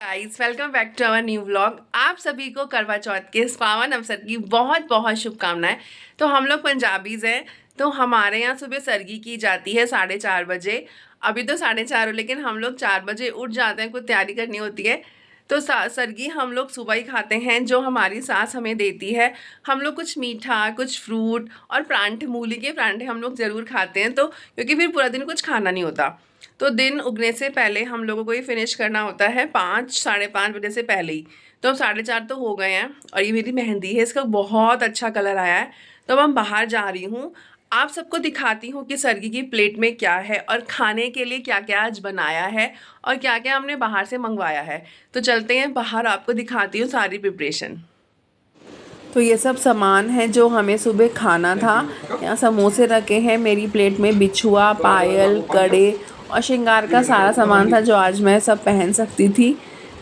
Guys welcome back to our new vlog. आप सभी को करवा चौथ के इस पावन अवसर की बहुत बहुत शुभकामनाएं। तो हम लोग पंजाबीज हैं, तो हमारे यहाँ सुबह सरगी की जाती है 4:30 बजे। अभी तो 4:30 हो, लेकिन हम लोग 4 बजे उठ जाते हैं, कुछ तैयारी करनी होती है। तो सरगी हम लोग सुबह ही खाते हैं, जो हमारी सास हमें देती है। हम लोग कुछ मीठा, कुछ फ्रूट और परांठे, मूली के परांठे हम लोग ज़रूर खाते हैं, तो क्योंकि फिर पूरा दिन कुछ खाना नहीं होता। तो दिन उगने से पहले हम लोगों को ये फिनिश करना होता है 5-5:30 बजे से पहले ही। तो अब 4:30 तो हो गए हैं, और ये मेरी मेहंदी है, इसका बहुत अच्छा कलर आया है। तो अब हम बाहर जा रही हूँ, आप सबको दिखाती हूँ कि सरगी की प्लेट में क्या है और खाने के लिए क्या क्या आज बनाया है और क्या क्या हमने बाहर से मंगवाया है। तो चलते हैं बाहर, आपको दिखाती हूँ सारी प्रिपरेशन। तो ये सब सामान है जो हमें सुबह खाना था। यहाँ समोसे रखे हैं, मेरी प्लेट में बिछुआ, पायल, कड़े और श्रृंगार का सारा सामान था जो आज मैं सब पहन सकती थी।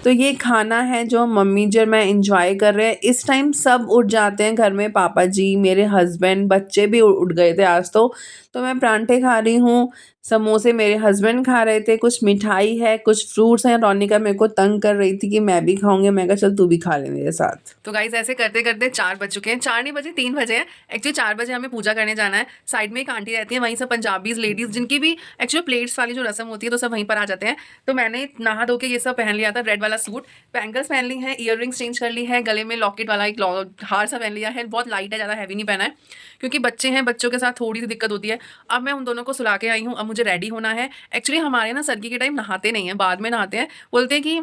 तो ये खाना है जो मम्मी जी और मैं इंजॉय कर रहे हैं। इस टाइम सब उठ जाते हैं घर में, पापा जी, मेरे हस्बैंड, बच्चे भी उठ गए थे आज तो मैं परांठे खा रही हूँ, समोसे मेरे हस्बैंड खा रहे थे, कुछ मिठाई है, कुछ फ्रूट्स हैं। रोनिका मेरे को तंग कर रही थी कि मैं भी खाऊंगी, मैं कहा चल तू भी खा ले मेरे साथ। तो गाइस ऐसे करते करते 4 बज चुके हैं। 4 नहीं बजे, 3 बजे हैं एक्चुअली। 4 बजे हमें पूजा करने जाना है। साइड में एक आंटी रहती है, वहीं सब पंजाबीज लेडीज जिनकी भी एक्चुअली प्लेट्स वाली जो रस्म होती है, तो सब वहीं पर आ जाते हैं। तो मैंने नहा धो के ये सब पहन लिया था, रेड वाला सूट, बैंगल्स पहन ली है, ईयर रिंग्स चेंज कर ली है, गले में लॉकेट वाला एक हार सा पहन लिया है। बहुत लाइट है, ज़्यादा हैवी नहीं पहना है, क्योंकि बच्चे हैं, बच्चों के साथ थोड़ी सी दिक्कत होती है। अब मैं उन दोनों को सुला के आई हूँ, अब मुझे रेडी होना है। एक्चुअली हमारे ना सरगी के टाइम नहाते नहीं हैं, बाद में नहाते हैं। बोलते हैं कि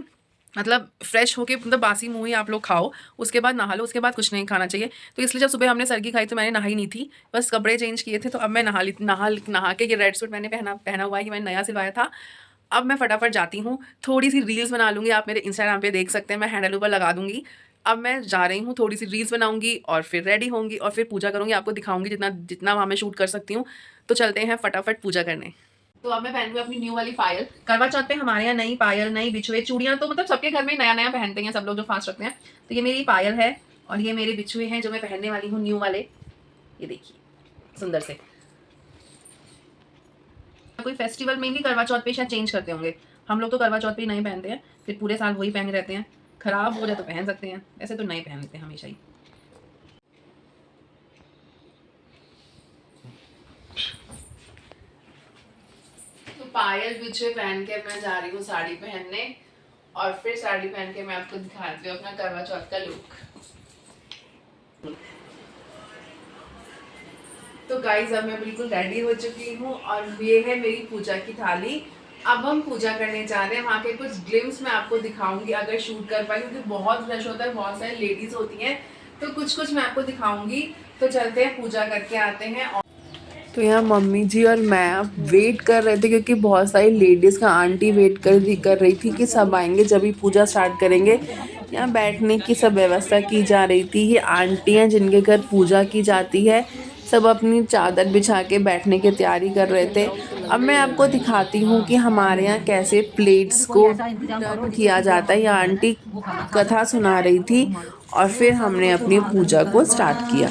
मतलब फ्रेश होके, मतलब बासी मुँह ही आप लोग खाओ, उसके बाद नहा लो, उसके बाद कुछ नहीं खाना चाहिए। तो इसलिए जब सुबह हमने सरगी खाई तो मैंने नहाई नहीं थी, बस कपड़े चेंज किए थे। तो अब मैं नहा के ये रेड सूट मैंने पहना हुआ है, कि मैंने नया सिलवाया था। अब मैं फटाफट जाती हूँ, थोड़ी सी रील्स बना लूँगी, आप मेरे इंस्टाग्राम पे देख सकते हैं, मैं हैंडल ऊपर लगा दूँगी। अब मैं जा रही हूँ, थोड़ी सी रील्स बनाऊँगी और फिर रेडी होंगी और फिर पूजा करूँगी, आपको दिखाऊँगी जितना जितना वहाँ मैं शूट कर सकती हूँ। तो चलते हैं फटाफट पूजा करने। तो अब मैं पहन लूँ अपनी न्यू वाली पायल। करवा चौथ पे हमारे यहाँ नई पायल, नई बिछुए, चूड़ियाँ, तो मतलब सबके घर में नया नया पहनते हैं सब लोग जो फास्ट रखते हैं। तो ये मेरी पायल है और ये मेरे बिछुए हैं जो मैं पहनने वाली हूँ न्यू वाले। ये देखिए सुंदर से। कोई फेस्टिवल में भी करवा चौथ पे शायद चेंज करते होंगे, हम लोग तो करवा चौथ पे ही नहीं पहनते हैं, फिर पूरे साल वही पहने रहते हैं। खराब हो जाए तो पहन सकते हैं, ऐसे तो नहीं पहनते हमेशा ही। तो पायल बिछुए पहन के मैं जा रही हूँ साड़ी पहनने, और फिर साड़ी पहन के मैं आपको दिखाती हूँ अपना करवा चौथ का लुक। तो गाइज अब मैं बिल्कुल रेडी हो चुकी हूँ और ये है मेरी पूजा की थाली। अब हम पूजा करने जा रहे हैं, वहाँ के कुछ ग्लिम्स मैं आपको दिखाऊंगी अगर शूट कर पाई, क्योंकि बहुत रश होता है, बहुत सारी लेडीज होती हैं, तो कुछ कुछ मैं आपको दिखाऊंगी। तो चलते हैं पूजा करके आते हैं। तो यहाँ मम्मी जी और मैं अब वेट कर रहे थे, क्योंकि बहुत सारी लेडीज़ का आंटी वेट कर रही थी कि सब आएंगे जब ही पूजा स्टार्ट करेंगे। यहाँ बैठने की सब व्यवस्था की जा रही थी। ये आंटियाँ जिनके घर पूजा की जाती है, सब अपनी चादर बिछा के बैठने की तैयारी कर रहे थे। अब मैं आपको दिखाती हूँ कि हमारे यहाँ कैसे प्लेट्स को टर्न किया जाता है। यह आंटी कथा सुना रही थी और फिर हमने अपनी पूजा को स्टार्ट किया।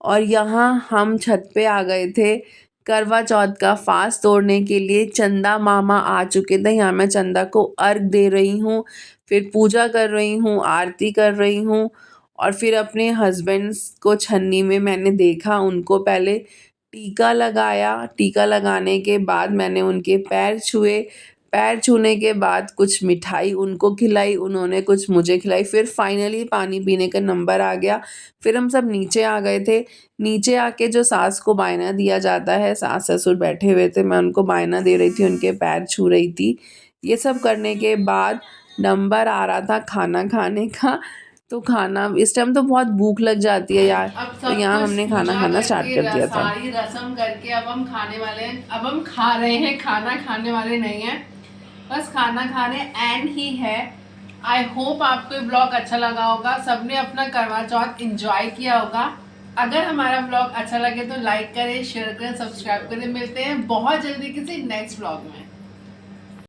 और यहाँ हम छत पे आ गए थे करवा चौथ का फास्ट तोड़ने के लिए। चंदा मामा आ चुके थे, यहाँ मैं चंदा को अर्घ दे रही हूँ, फिर पूजा कर रही हूँ, आरती कर रही हूँ। और फिर अपने हस्बैंड्स को छन्नी में मैंने देखा, उनको पहले टीका लगाया। टीका लगाने के बाद मैंने उनके पैर छुए, पैर छूने के बाद कुछ मिठाई उनको खिलाई, उन्होंने कुछ मुझे खिलाई। फिर फाइनली पानी पीने का नंबर आ गया। फिर हम सब नीचे आ गए थे। नीचे आके जो सास को बायना दिया जाता है, सास ससुर बैठे हुए थे, मैं उनको बायना दे रही थी, उनके पैर छू रही थी। ये सब करने के बाद नंबर आ रहा था खाना खाने का। तो खाना इस टाइम तो बहुत भूख लग जाती है यार, तो यहाँ हमने खाना खाना स्टार्ट कर दिया था। सारी रस्म करके अब हम खाने वाले हैं, अब हम खा रहे हैं, खाना खाने वाले नहीं हैं, बस खाना खाने एंड ही है। आई होप आपको ये ब्लॉग अच्छा लगा होगा, सबने अपना करवा चौथ इंजॉय किया होगा। अगर हमारा ब्लॉग अच्छा लगे तो लाइक करें, शेयर करें, सब्सक्राइब करें। मिलते हैं बहुत जल्दी किसी नेक्स्ट ब्लॉग में।